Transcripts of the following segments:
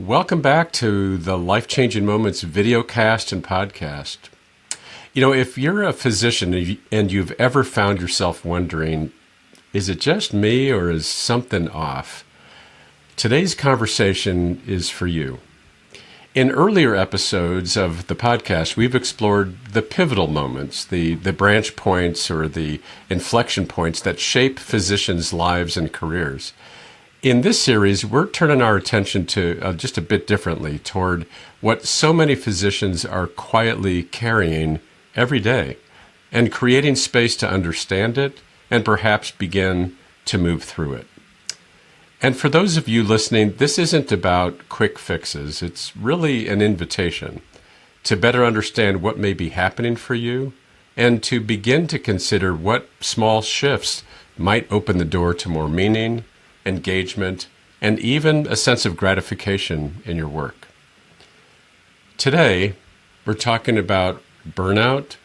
Welcome back to the Life Changing Moments videocast and podcast. You know, if you're a physician and you've ever found yourself wondering, is it just me or is something off? Today's conversation is for you. In earlier episodes of the podcast, we've explored the pivotal moments, the branch points or the inflection points that shape physicians' lives and careers. In this series, we're turning our attention to just a bit differently toward what so many physicians are quietly carrying every day and creating space to understand it and perhaps begin to move through it. And for those of you listening, this isn't about quick fixes. It's really an invitation to better understand what may be happening for you and to begin to consider what small shifts might open the door to more meaning, engagement, and even a sense of gratification in your work. Today, we're talking about burnout,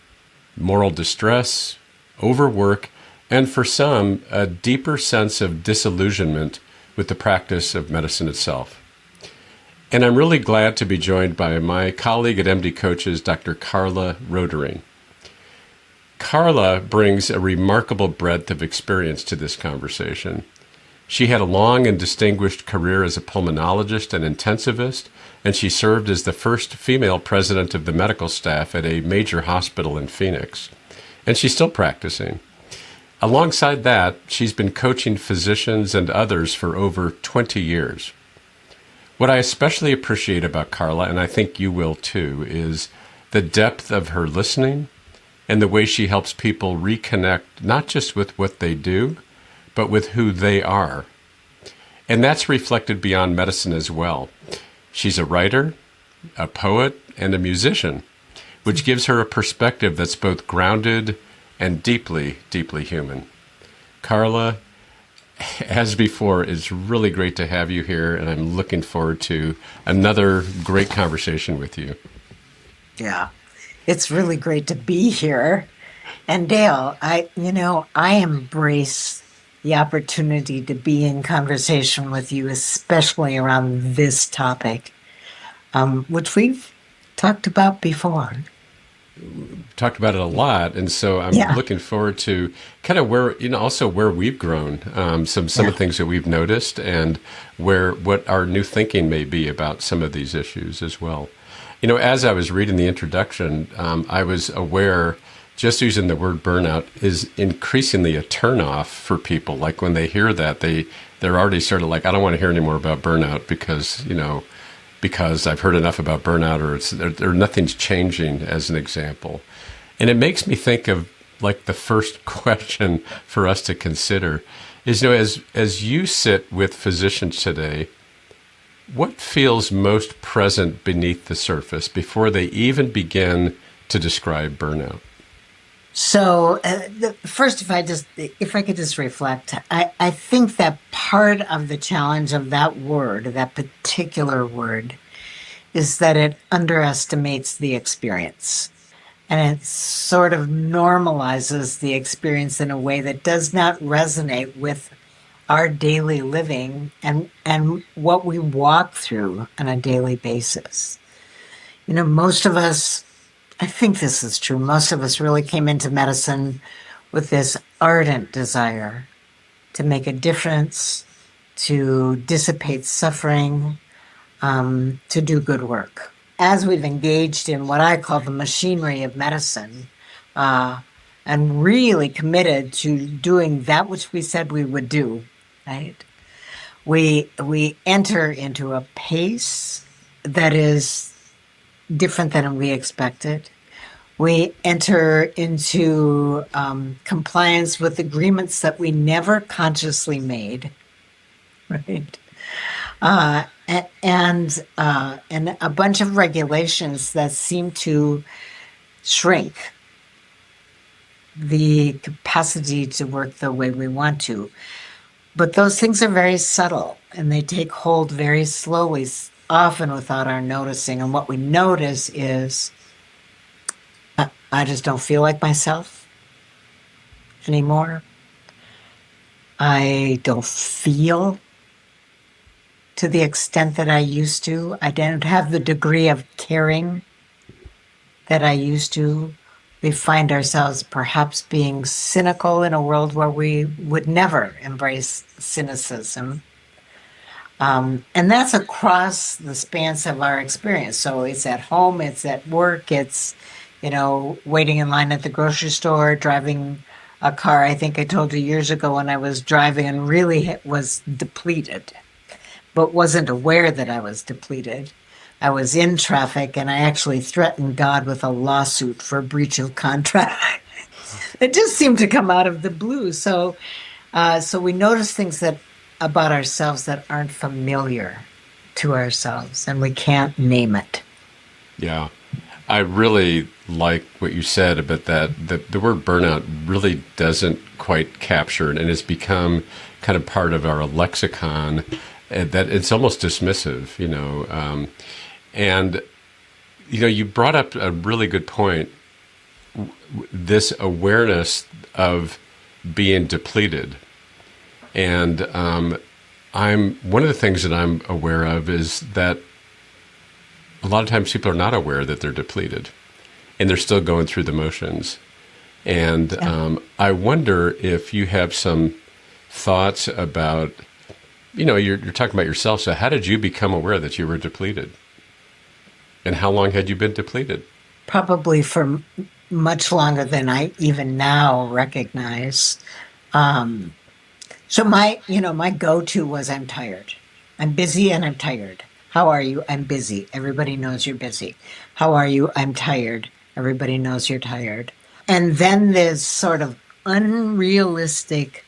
moral distress, overwork, and for some, a deeper sense of disillusionment with the practice of medicine itself. And I'm really glad to be joined by my colleague at MD Coaches, Dr. Carla Rotering. Carla brings a remarkable breadth of experience to this conversation. She had a long and distinguished career as a pulmonologist and intensivist, and she served as the first female president of the medical staff at a major hospital in Phoenix. And she's still practicing. Alongside that, she's been coaching physicians and others for over 20 years. What I especially appreciate about Carla, and I think you will too, is the depth of her listening and the way she helps people reconnect not just with what they do, but with who they are. And that's reflected beyond medicine as well. She's a writer, a poet, and a musician, which gives her a perspective that's both grounded and deeply, deeply human. Carla, as before, it's really great to have you here, and I'm looking forward to another great conversation with you. Yeah, it's really great to be here. And Dael, I embrace the opportunity to be in conversation with you, especially around this topic, which we've talked about before. Talked about it a lot, and so I'm looking forward to kind of where, also where we've grown, some of the things that we've noticed, and what our new thinking may be about some of these issues as well. As I was reading the introduction, I was aware just using the word burnout is increasingly a turnoff for people. Like when they hear that, they're already sort of like, I don't want to hear any more about burnout because I've heard enough about burnout, or nothing's changing, as an example. And it makes me think of like the first question for us to consider is, as you sit with physicians today, what feels most present beneath the surface before they even begin to describe burnout? So first, if I could just reflect, I think that part of the challenge of that word, that particular word, is that it underestimates the experience. And it sort of normalizes the experience in a way that does not resonate with our daily living and what we walk through on a daily basis. Most of us, I think this is true. Most of us really came into medicine with this ardent desire to make a difference, to dissipate suffering, to do good work. As we've engaged in what I call the machinery of medicine, and really committed to doing that which we said we would do, right? We enter into a pace that is different than we expected. We enter into compliance with agreements that we never consciously made, right? And a bunch of regulations that seem to shrink the capacity to work the way we want to. But those things are very subtle, and they take hold very slowly, often without our noticing. And what we notice is, I just don't feel like myself anymore. I don't feel to the extent that I used to. I don't have the degree of caring that I used to. We find ourselves perhaps being cynical in a world where we would never embrace cynicism. And that's across the spans of our experience. So it's at home, it's at work, it's, waiting in line at the grocery store, driving a car. I think I told you years ago when I was driving and really was depleted, but wasn't aware that I was depleted. I was in traffic and I actually threatened God with a lawsuit for breach of contract. It just seemed to come out of the blue. So we notice things about ourselves that aren't familiar to ourselves, and we can't name it. Yeah. I really like what you said about that. The word burnout really doesn't quite capture it, and it's become kind of part of our lexicon, that it's almost dismissive, and, you brought up a really good point, this awareness of being depleted. And one of the things that I'm aware of is that a lot of times people are not aware that they're depleted, and they're still going through the motions. And I wonder if you have some thoughts about, you're talking about yourself. So how did you become aware that you were depleted? And how long had you been depleted? Probably for much longer than I even now recognize. So my go-to was I'm tired. I'm busy and I'm tired. How are you? I'm busy. Everybody knows you're busy. How are you? I'm tired. Everybody knows you're tired. And then there's sort of unrealistic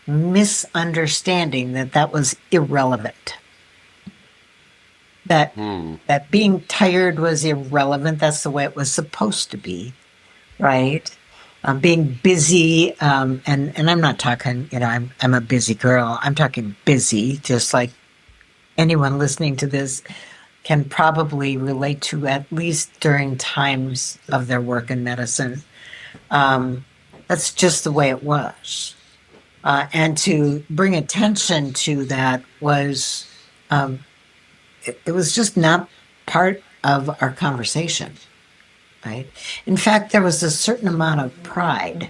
misunderstanding that was irrelevant. That being tired was irrelevant. That's the way it was supposed to be, right? Being busy, and I'm not talking, I'm a busy girl. I'm talking busy, just like anyone listening to this can probably relate to, at least during times of their work in medicine. That's just the way it was. And to bring attention to that was, it was just not part of our conversation. Right? In fact, there was a certain amount of pride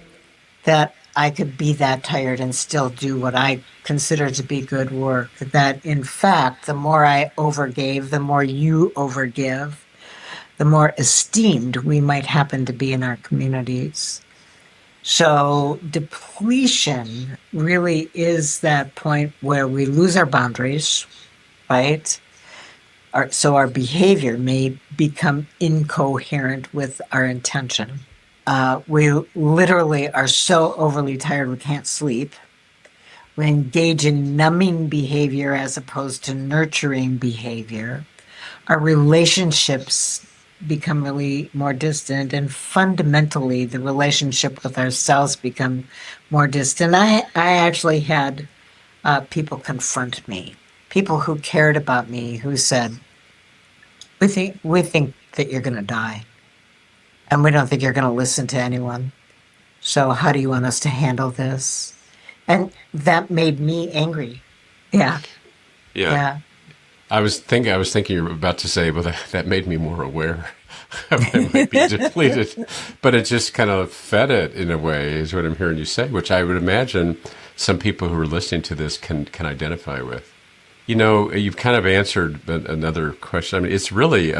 that I could be that tired and still do what I consider to be good work. That, in fact, the more I overgave, the more you overgive, the more esteemed we might happen to be in our communities. So depletion really is that point where we lose our boundaries, right? So our behavior may become incoherent with our intention. We literally are so overly tired we can't sleep. We engage in numbing behavior as opposed to nurturing behavior. Our relationships become really more distant, and fundamentally the relationship with ourselves become more distant. I actually had people confront me, people who cared about me, who said, we think that you're going to die, and we don't think you're going to listen to anyone. So how do you want us to handle this? And that made me angry. Yeah. I was thinking you were about to say, well, that made me more aware of I might be depleted, but it just kind of fed it in a way, is what I'm hearing you say, which I would imagine some people who are listening to this can identify with. You've kind of answered another question. I mean, it's really,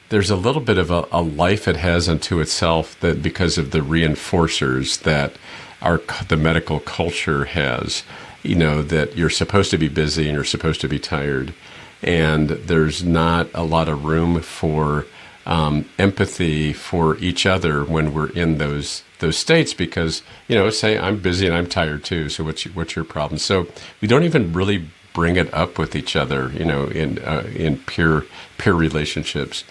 there's a little bit of a life it has unto itself, that because of the reinforcers that the medical culture has, that you're supposed to be busy and you're supposed to be tired. And there's not a lot of room for empathy for each other when we're in those states, because, say I'm busy and I'm tired too. So what's your problem? So we don't even really bring it up with each other, in peer relationships.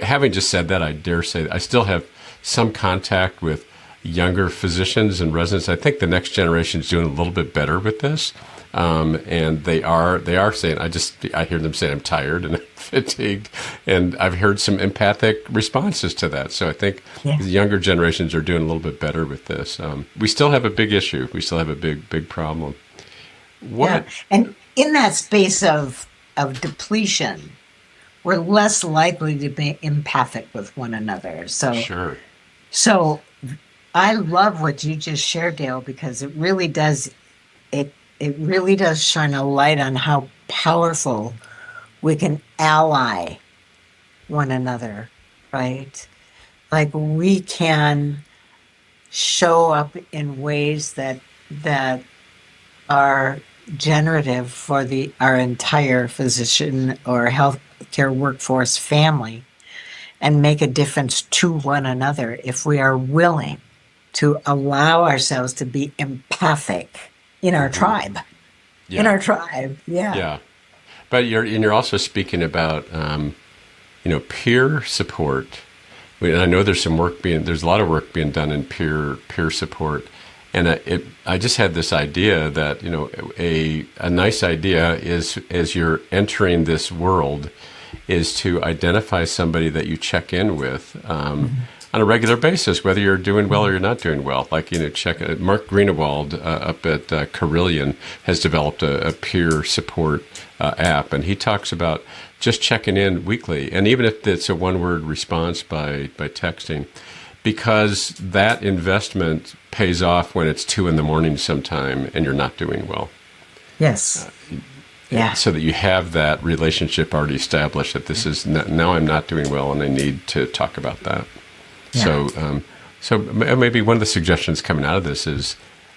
Having just said that, I dare say I still have some contact with younger physicians and residents. I think the next generation is doing a little bit better with this, and they are saying, I hear them say I'm tired and I'm fatigued, and I've heard some empathic responses to that. So I think the younger generations are doing a little bit better with this. We still have a big issue. We still have a big problem. What? Yeah. in that space of depletion, we're less likely to be empathic with one another. Sure. So I love what you just shared, Dale, because it really does shine a light on how powerful we can ally one another, right? Like we can show up in ways that are generative for our entire physician or healthcare workforce family and make a difference to one another if we are willing to allow ourselves to be empathic in our Hmm. tribe. In Yeah. our tribe, yeah. Yeah. But you're also speaking about peer support. And I know there's a lot of work being done in peer support. And I just had this idea that a nice idea is, as you're entering this world, is to identify somebody that you check in with Mhm. on a regular basis, whether you're doing well or you're not doing well. Like, check Mark Greenewald up at Carillion has developed a peer support app, and he talks about just checking in weekly, and even if it's a one-word response by texting, because that investment pays off when it's 2 a.m. sometime and you're not doing well. Yes. Yeah. So that you have that relationship already established that this is now I'm not doing well and I need to talk about that. Yeah. So maybe one of the suggestions coming out of this is,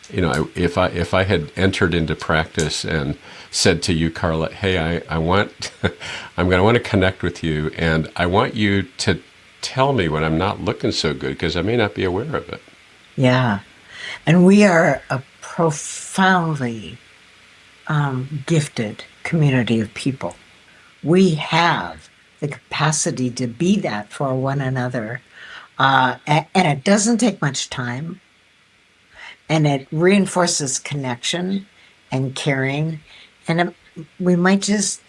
if I had entered into practice and said to you, Carla, hey, I want I'm going to want to connect with you, and I want you to tell me when I'm not looking so good because I may not be aware of it. Yeah. And we are a profoundly gifted community of people. We have the capacity to be that for one another. And it doesn't take much time, and it reinforces connection and caring. And we might just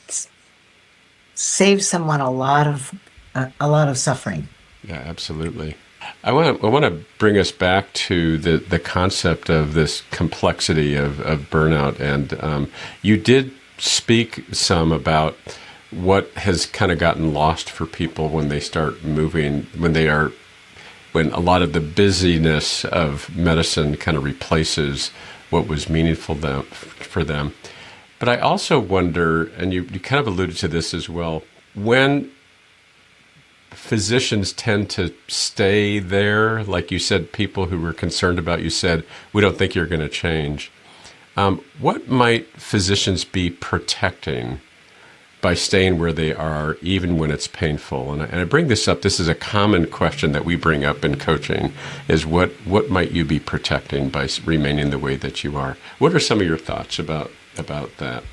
save someone a lot of suffering. Yeah, absolutely. I want to bring us back to the concept of this complexity of burnout, and you did speak some about what has kind of gotten lost for people when they start moving, when a lot of the busyness of medicine kind of replaces what was meaningful for them. But I also wonder, and you kind of alluded to this as well, when physicians tend to stay there, like you said, people who were concerned about you said, we don't think you're going to change. What might physicians be protecting by staying where they are, even when it's painful? And I bring this up. This is a common question that we bring up in coaching: is what might you be protecting by remaining the way that you are? What are some of your thoughts about that?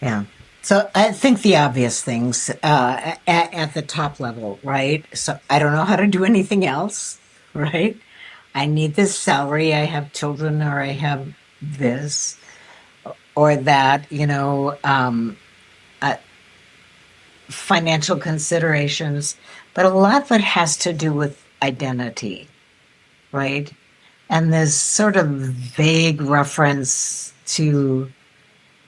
Yeah. So I think the obvious things at the top level, right? So I don't know how to do anything else, right? I need this salary. I have children, or I have this or that. Financial considerations, but a lot of it has to do with identity, right? And there's sort of vague reference to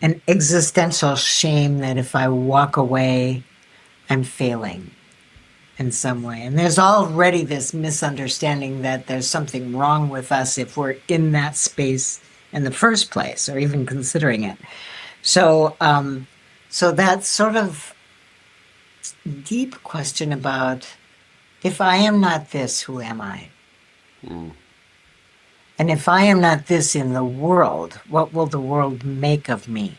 an existential shame that if I walk away, I'm failing in some way. And there's already this misunderstanding that there's something wrong with us if we're in that space in the first place, or even considering it. So that sort of deep question about, if I am not this, who am I? Mm. And if I am not this in the world, what will the world make of me?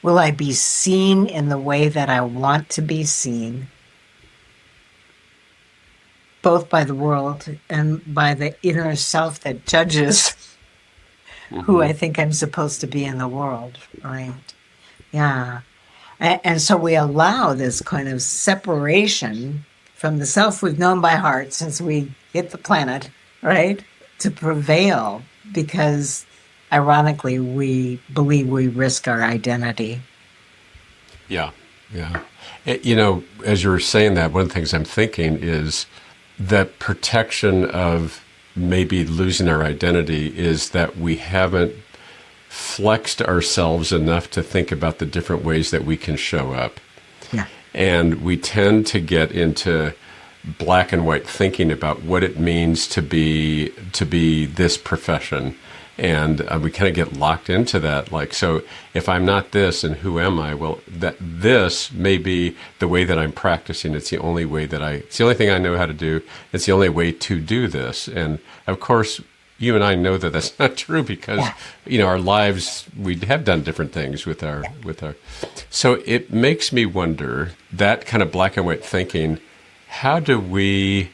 Will I be seen in the way that I want to be seen, both by the world and by the inner self that judges who I think I'm supposed to be in the world, right? Yeah. And so we allow this kind of separation from the self we've known by heart since we hit the planet, right, to prevail, because ironically we believe we risk our identity. Yeah, yeah. As you were saying that, one of the things I'm thinking is that protection of maybe losing our identity is that we haven't flexed ourselves enough to think about the different ways that we can show up. Yeah. And we tend to get into black and white thinking about what it means to be this profession. And we kind of get locked into that. Like, so if I'm not this, and who am I? Well, that this may be the way that I'm practicing. It's the only way it's the only thing I know how to do. It's the only way to do this. And of course, you and I know that that's not true because, our lives, we have done different things with our. So it makes me wonder, that kind of black and white thinking, how do we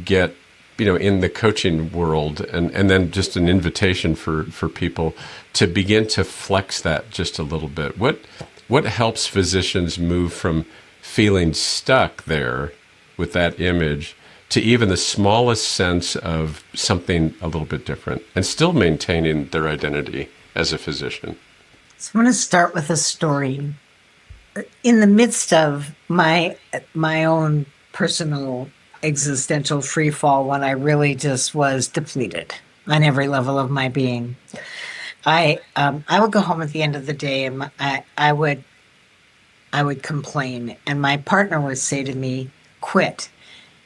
get, in the coaching world, and then just an invitation for people to begin to flex that just a little bit? What helps physicians move from feeling stuck there with that image to even the smallest sense of something a little bit different and still maintaining their identity as a physician? So I'm going to start with a story. In the midst of my own personal existential free fall, when I really just was depleted on every level of my being, I would go home at the end of the day, and I would complain, and my partner would say to me, "Quit."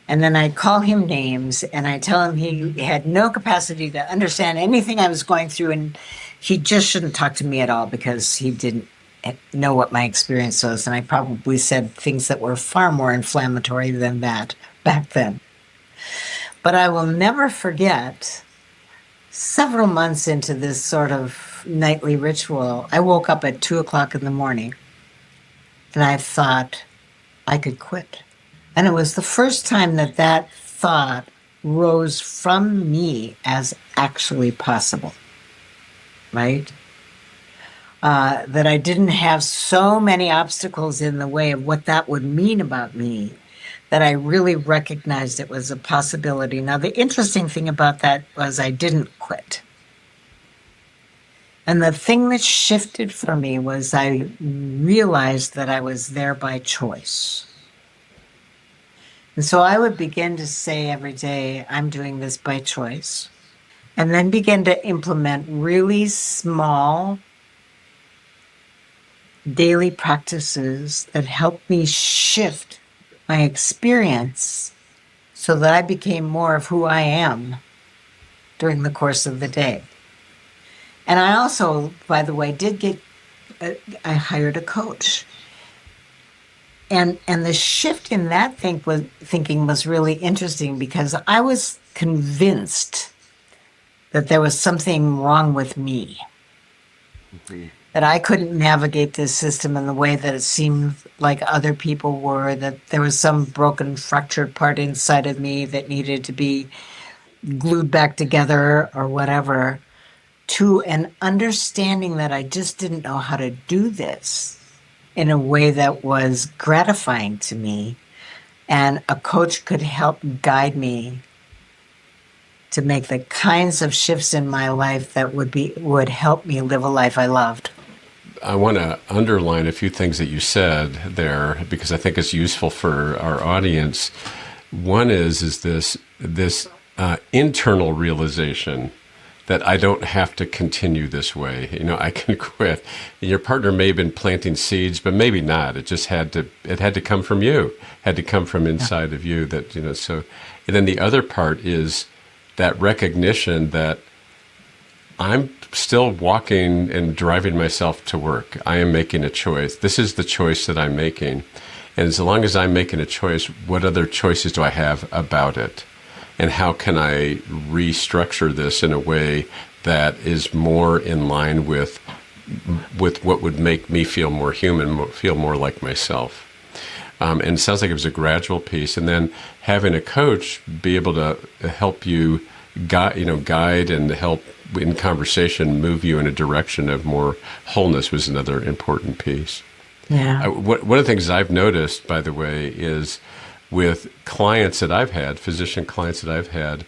And then I'd call him names, and I'd tell him he had no capacity to understand anything I was going through, and he just shouldn't talk to me at all because he didn't know what my experience was. And I probably said things that were far more inflammatory than that back then. But I will never forget, several months into this sort of nightly ritual, I woke up at 2:00 in the morning, and I thought I could quit. And it was the first time that thought rose from me as actually possible, right? That I didn't have so many obstacles in the way of what that would mean about me, that I really recognized it was a possibility. Now, the interesting thing about that was I didn't quit. And the thing that shifted for me was I realized that I was there by choice. And so I would begin to say every day, I'm doing this by choice. And then begin to implement really small daily practices that helped me shift my experience so that I became more of who I am during the course of the day. And I also, by the way, I hired a coach. And the shift in that thinking was really interesting because I was convinced that there was something wrong with me, that I couldn't navigate this system in the way that it seemed like other people were, that there was some broken, fractured part inside of me that needed to be glued back together or whatever, to an understanding that I just didn't know how to do this in a way that was gratifying to me, and a coach could help guide me to make the kinds of shifts in my life that would help me live a life I loved. I want to underline a few things that you said there because I think it's useful for our audience. One is this internal realization that I don't have to continue this way. I can quit. And your partner may have been planting seeds, but maybe not. It just had to come from you, had to come from inside of you so. And then the other part is that recognition that I'm still walking and driving myself to work. I am making a choice. This is the choice that I'm making. And as long as I'm making a choice, what other choices do I have about it? And how can I restructure this in a way that is more in line with what would make me feel more human, feel more like myself? And it sounds like it was a gradual piece. And then having a coach be able to help you guide and help in conversation move you in a direction of more wholeness was another important piece. Yeah. One of the things I've noticed, by the way, is with clients that I've had, physician clients that I've had,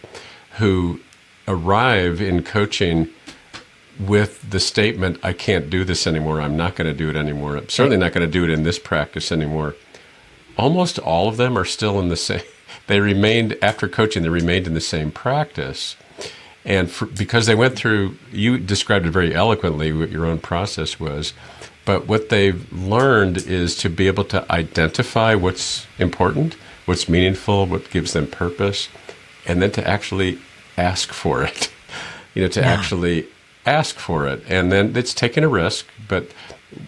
who arrive in coaching with the statement, I can't do this anymore, I'm not going to do it anymore, I'm certainly not going to do it in this practice anymore. Almost all of them are still in the same, after coaching, they remained in the same practice. And because they went through, you described it very eloquently what your own process was, but what they've learned is to be able to identify what's important, what's meaningful, what gives them purpose, and then to actually ask for it. To actually ask for it. And then it's taking a risk, but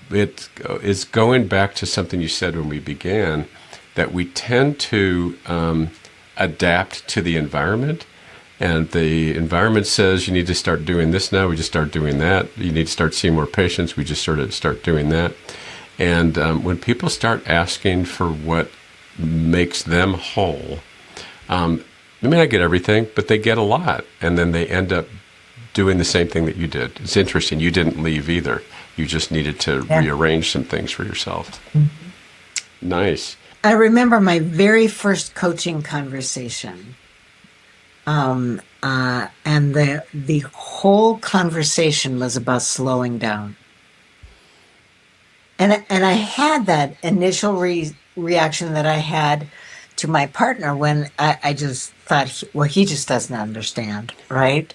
it is going back to something you said when we began, that we tend to adapt to the environment. And the environment says you need to start doing this now, we just start doing that. You need to start seeing more patients, we just sort of start doing that. And when people start asking for what makes them whole, they may not get everything, but they get a lot. And then they end up doing the same thing that you did. It's interesting. You didn't leave either. You just needed to rearrange some things for yourself. Mm-hmm. Nice. I remember my very first coaching conversation. And the whole conversation was about slowing down. And I had that initial reaction that I had to my partner when I just thought, he just doesn't understand, right?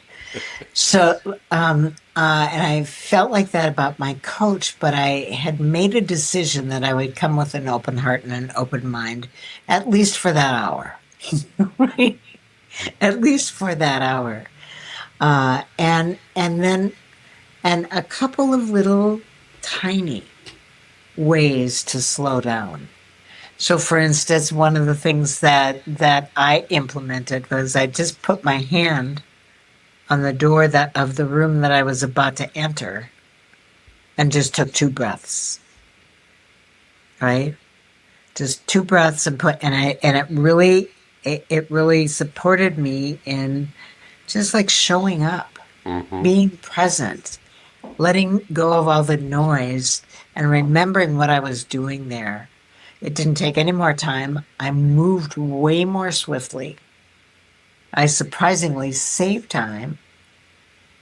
So, and I felt like that about my coach, but I had made a decision that I would come with an open heart and an open mind, at least for that hour, right? At least for that hour. And a couple of little tiny ways to slow down. So, for instance, one of the things that I implemented was I just put my hand on the door of the room that I was about to enter and just took 2 breaths, right? Just 2 breaths and it really supported me in just like showing up, being present, letting go of all the noise and remembering what I was doing there. It didn't take any more time. I moved way more swiftly. I surprisingly saved time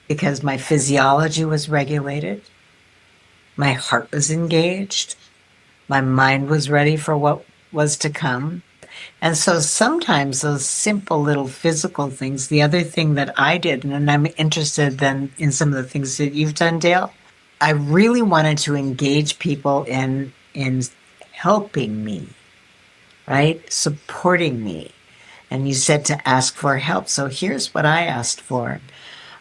because my physiology was regulated. My heart was engaged. My mind was ready for what was to come. And so sometimes those simple little physical things, the other thing that I did, and I'm interested then in some of the things that you've done, Dael, I really wanted to engage people in helping me, right? Supporting me. And you said to ask for help. So here's what I asked for.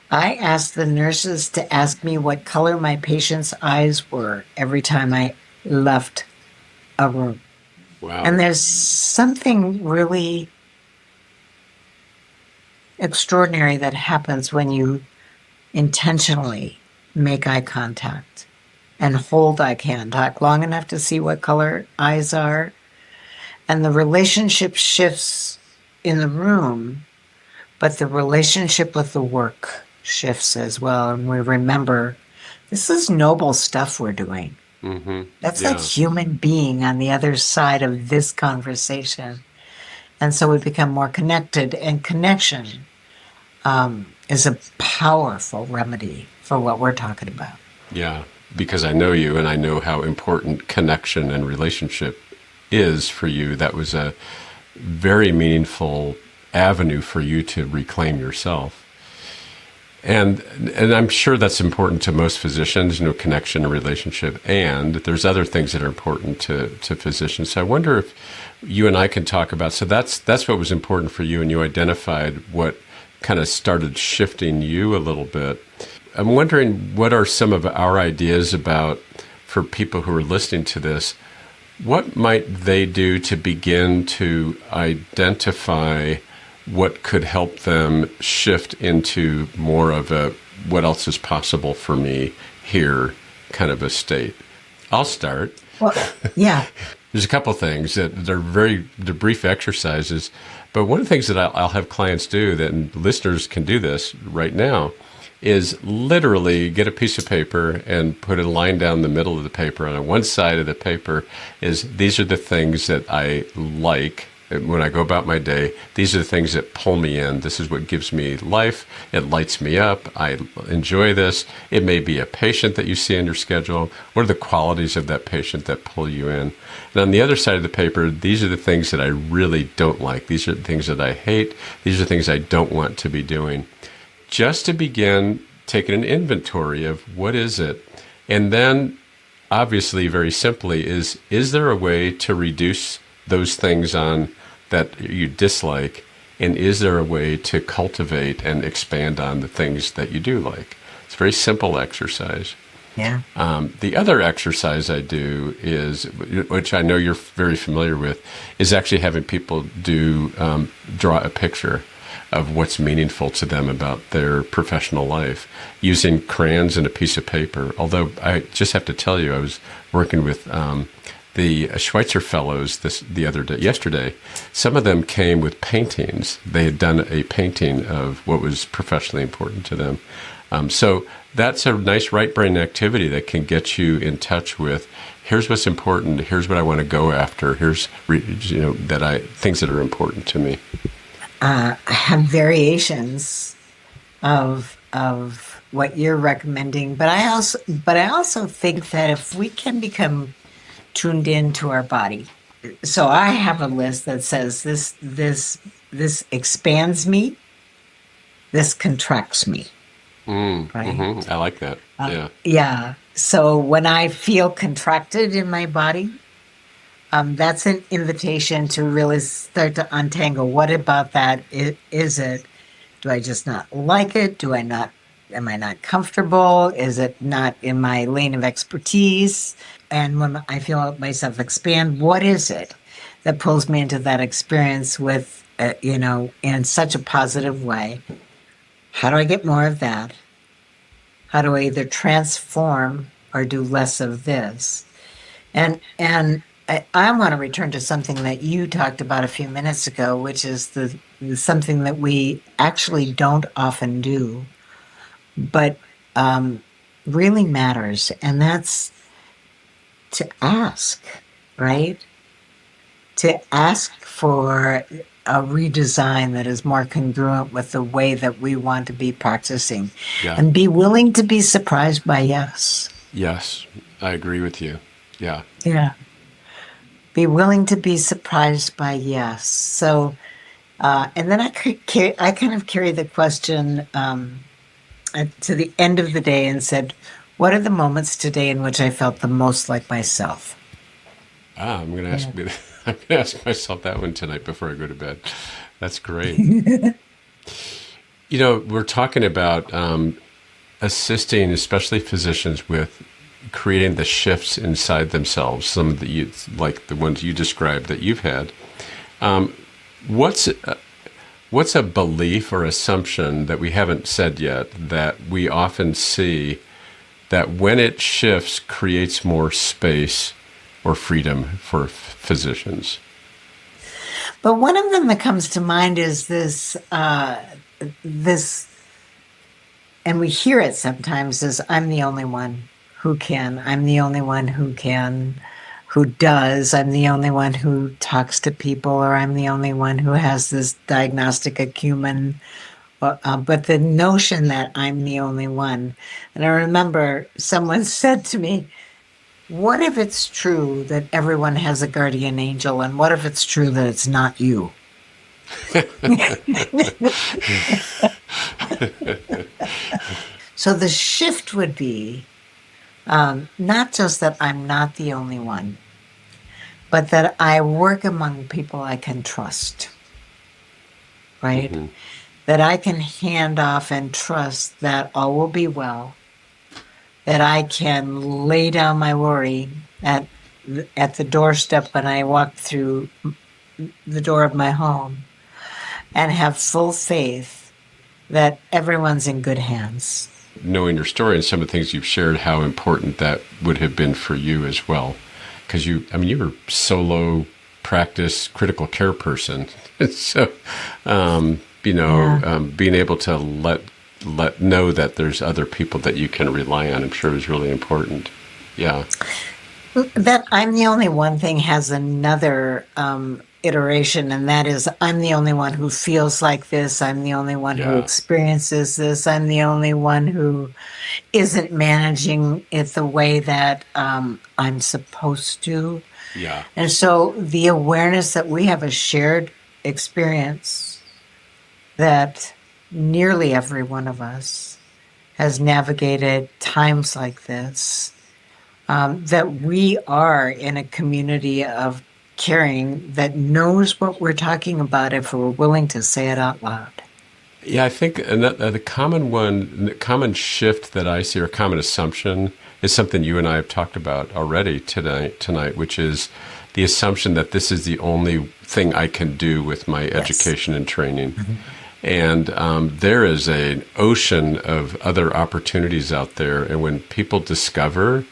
I asked the nurses to ask me what color my patient's eyes were every time I left a room. Wow. And there's something really extraordinary that happens when you intentionally make eye contact and hold eye contact long enough to see what color eyes are. And the relationship shifts in the room, but the relationship with the work shifts as well. And we remember this is noble stuff we're doing. Mm-hmm. That's a human being on the other side of this conversation. And so we become more connected, and connection is a powerful remedy for what we're talking about. Yeah, because I know you and I know how important connection and relationship is for you. That was a very meaningful avenue for you to reclaim yourself. And I'm sure that's important to most physicians, connection and relationship. And there's other things that are important to physicians. So I wonder if you and I can talk about, so that's what was important for you, and you identified what kind of started shifting you a little bit. I'm wondering, what are some of our ideas about, for people who are listening to this, what might they do to begin to identify what could help them shift into more of a what else is possible for me here kind of a state? I'll start. Well, yeah. There's a couple things they're brief exercises, but one of the things that I'll have clients do, and listeners can do this right now, is literally get a piece of paper and put a line down the middle of the paper. And on one side of the paper is, these are the things that I like when I go about my day. These are the things that pull me in. This is what gives me life. It lights me up. I enjoy this. It may be a patient that you see on your schedule. What are the qualities of that patient that pull you in? And on the other side of the paper, these are the things that I really don't like. These are the things that I hate. These are the things I don't want to be doing. just to begin taking an inventory of what is it. And then, obviously, very simply, is there a way to reduce those things on that you dislike? And is there a way to cultivate and expand on the things that you do like? It's a very simple exercise. Yeah. The other exercise I do is, which I know you're very familiar with, is actually having people draw a picture of what's meaningful to them about their professional life using crayons and a piece of paper. Although I just have to tell you, I was working with the Schweitzer Fellows yesterday. Some of them came with paintings. They had done a painting of what was professionally important to them. So that's a nice right brain activity that can get you in touch with, here's what's important, here's what I want to go after, here's things that are important to me. I have variations of what you're recommending, but I also think that if we can become tuned into our body, so I have a list that says this expands me, this contracts me. Right? Mm-hmm. I like that. Yeah. Yeah. So when I feel contracted in my body, that's an invitation to really start to untangle. What about that is it? Do I just not like it? Am I not comfortable? Is it not in my lane of expertise? And when I feel myself expand, what is it that pulls me into that experience with, in such a positive way? How do I get more of that? How do I either transform or do less of this? And I want to return to something that you talked about a few minutes ago, which is something that we actually don't often do, but really matters, and that's to ask, right? To ask for a redesign that is more congruent with the way that we want to be practicing, and be willing to be surprised by yes. Yes, I agree with you. Yeah. Yeah. Be willing to be surprised by yes. So, and then I kind of carry the question to the end of the day and said, what are the moments today in which I felt the most like myself? I'm going to ask. Yeah. I'm going to ask myself that one tonight before I go to bed. That's great. We're talking about assisting, especially physicians, with creating the shifts inside themselves. Some of like the ones you described that you've had. What's a belief or assumption that we haven't said yet that we often see that when it shifts creates more space or freedom for physicians? But one of them that comes to mind is this, and we hear it sometimes, is I'm the only one who can. I'm the only one who can, who does. I'm the only one who talks to people, or I'm the only one who has this diagnostic acumen. But the notion that I'm the only one. And I remember someone said to me, what if it's true that everyone has a guardian angel, and what if it's true that it's not you? So the shift would be not just that I'm not the only one, but that I work among people I can trust, right? Mm-hmm. That I can hand off and trust that all will be well, that I can lay down my worry at the doorstep when I walk through the door of my home, and have full faith that everyone's in good hands. Knowing your story and some of the things you've shared, how important that would have been for you as well. Because you were solo practice critical care person. So, being able to let know that there's other people that you can rely on, I'm sure is really important. Yeah. That I'm the only one thing has another iteration, and that is I'm the only one who feels like this. I'm the only one who experiences this. I'm the only one who isn't managing it the way that I'm supposed to. Yeah. And so the awareness that we have a shared experience, that nearly every one of us has navigated times like this, that we are in a community of caring that knows what we're talking about if we're willing to say it out loud. Yeah, I think the the common shift that I see, or common assumption, is something you and I have talked about already tonight, which is the assumption that this is the only thing I can do with my Yes. education and training. And there is an ocean of other opportunities out there. And when people discover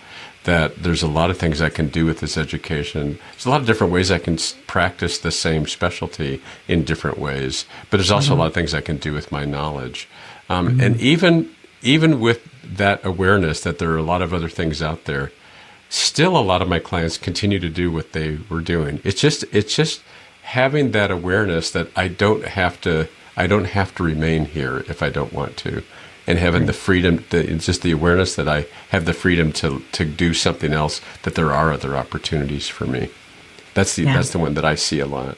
that there's a lot of things I can do with this education, there's a lot of different ways I can practice the same specialty in different ways. But there's also a lot of things I can do with my knowledge. And even with that awareness that there are a lot of other things out there, still a lot of my clients continue to do what they were doing. It's just having that awareness that I don't have to remain here if I don't want to, and having the freedom, it's just the awareness that I have the freedom to do something else, that there are other opportunities for me. That's the one that I see a lot.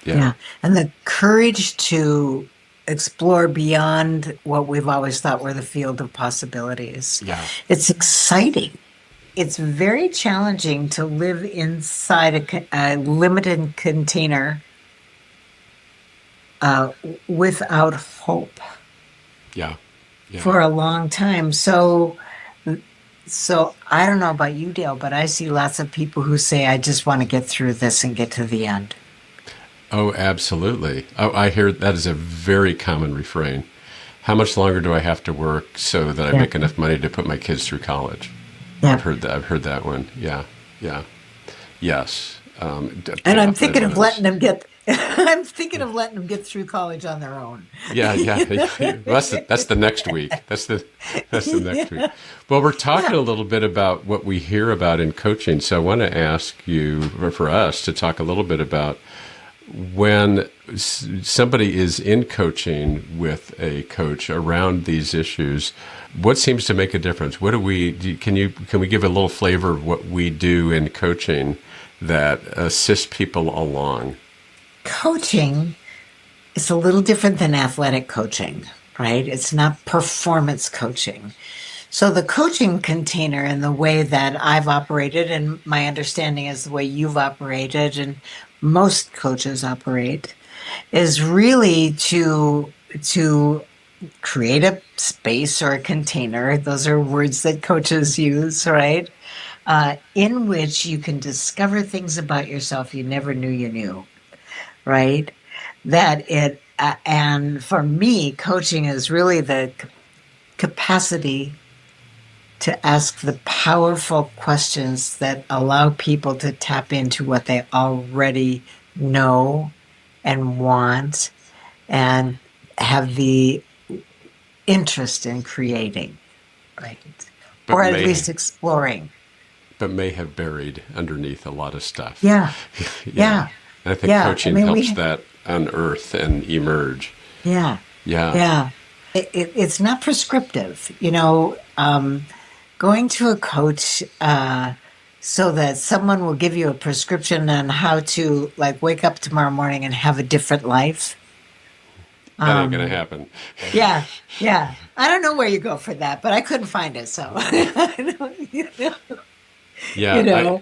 Yeah. And the courage to explore beyond what we've always thought were the field of possibilities. Yeah. It's exciting. It's very challenging to live inside a limited container without hope Yeah. Yeah. for a long time. So I don't know about you, Dale, but I see lots of people who say, I just want to get through this and get to the end. Oh, absolutely. Oh, I hear that is a very common refrain. How much longer do I have to work so that I Yeah. make enough money to put my kids through college? Yeah. I've heard that. I've heard that one. Yeah. Yeah. Yes. And I'm Definitely thinking one of of those. letting them get I'm thinking of letting them get through college on their own. Yeah, yeah. Well, that's the next week. That's the next week. Well, we're talking a little bit about what we hear about in coaching. So I want to ask you, or for us, to talk a little bit about when somebody is in coaching with a coach around these issues. What seems to make a difference? What do we? Can we give a little flavor of what we do in coaching that assists people along? Coaching is a little different than athletic coaching, right? It's not performance coaching. So the coaching container, and the way that I've operated, and my understanding is the way you've operated and most coaches operate, is really to create a space or a container. Those are words that coaches use, right? In which you can discover things about yourself you never knew you knew, right? And for me, coaching is really the capacity to ask the powerful questions that allow people to tap into what they already know and want, and have the interest in creating, right? But Or at may least exploring. but may have buried underneath a lot of stuff. Yeah. Yeah. Yeah. And I think Yeah. I coaching mean, helps that unearth and emerge. yeah. Yeah. Yeah. It's not prescriptive, going to a coach, so that someone will give you a prescription on how to, like, wake up tomorrow morning and have a different life. That ain't going to happen. Yeah, yeah. I don't know where you go for that, but I couldn't find it, so Yeah. you know.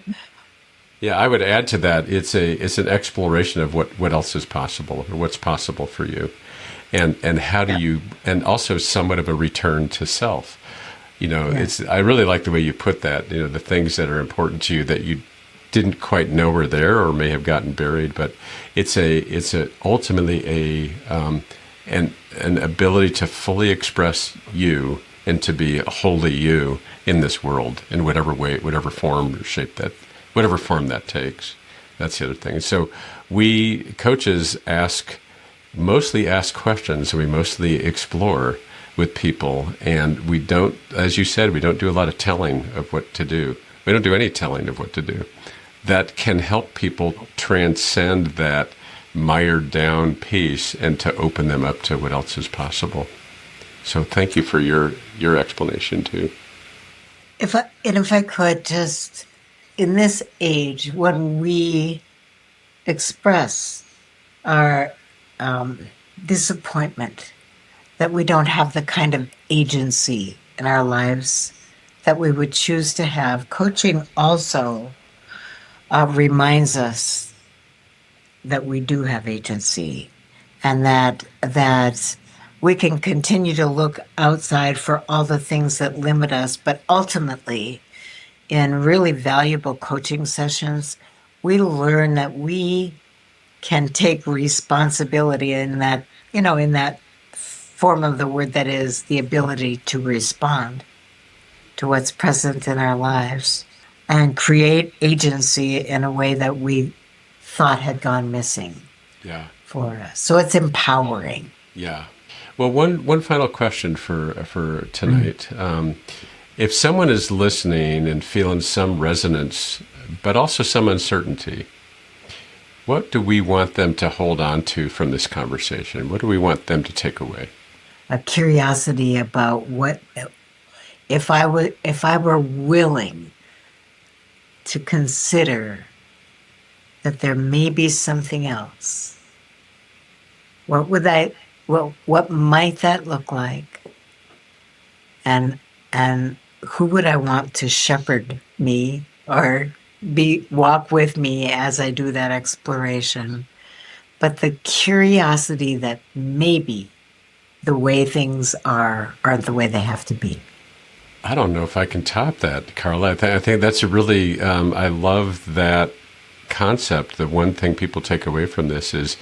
I would add to that. It's an exploration of what else is possible, or what's possible for you. And how do you, and also somewhat of a return to self. I really like the way you put that, the things that are important to you that you didn't quite know were there or may have gotten buried, but it's ultimately an ability to fully express you and to be wholly you in this world in whatever way, whatever form or shape whatever form that takes. That's the other thing. So we coaches mostly ask questions, and we mostly explore with people, and we don't, as you said, we don't do a lot of telling of what to do. We don't do any telling of what to do. That can help people transcend that mired down piece and to open them up to what else is possible. So thank you for your explanation too. If I could just, in this age, when we express our disappointment that we don't have the kind of agency in our lives that we would choose to have. Coaching also reminds us that we do have agency, and that we can continue to look outside for all the things that limit us, but ultimately, in really valuable coaching sessions, we learn that we can take responsibility in that, in that form of the word, that is the ability to respond to what's present in our lives and create agency in a way that we thought had gone missing for us. So it's empowering. Yeah. Well, one final question for tonight. If someone is listening and feeling some resonance, but also some uncertainty, what do we want them to hold on to from this conversation? What do we want them to take away? A curiosity about what if I were willing to consider that there may be something else. What might that look like? And who would I want to shepherd me or walk with me as I do that exploration? But the curiosity that maybe the way things aren't the way they have to be. I don't know if I can top that, Carla. I think that's a really, I love that concept. The one thing people take away from this is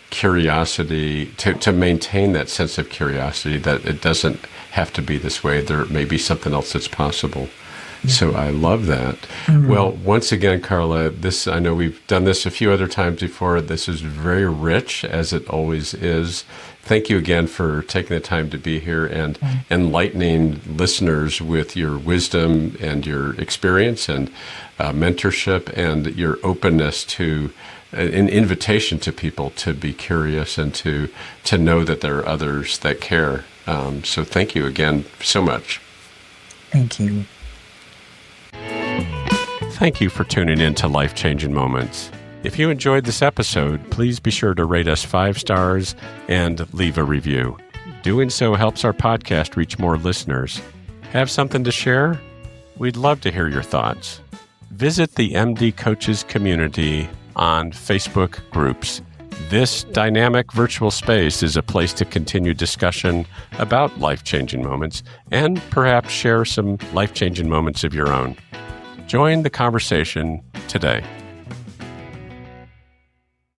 curiosity, to maintain that sense of curiosity, that it doesn't have to be this way. There may be something else that's possible. Mm-hmm. So I love that. Mm-hmm. Well, once again, Carla, I know we've done this a few other times before. This is very rich, as it always is. Thank you again for taking the time to be here and enlightening listeners with your wisdom and your experience and mentorship and your openness to an invitation to people to be curious and to know that there are others that care. So thank you again so much. Thank you. Thank you for tuning in to Life Changing Moments. If you enjoyed this episode, please be sure to rate us 5 stars and leave a review. Doing so helps our podcast reach more listeners. Have something to share? We'd love to hear your thoughts. Visit the MD Coaches community on Facebook groups. This dynamic virtual space is a place to continue discussion about life-changing moments and perhaps share some life-changing moments of your own. Join the conversation today.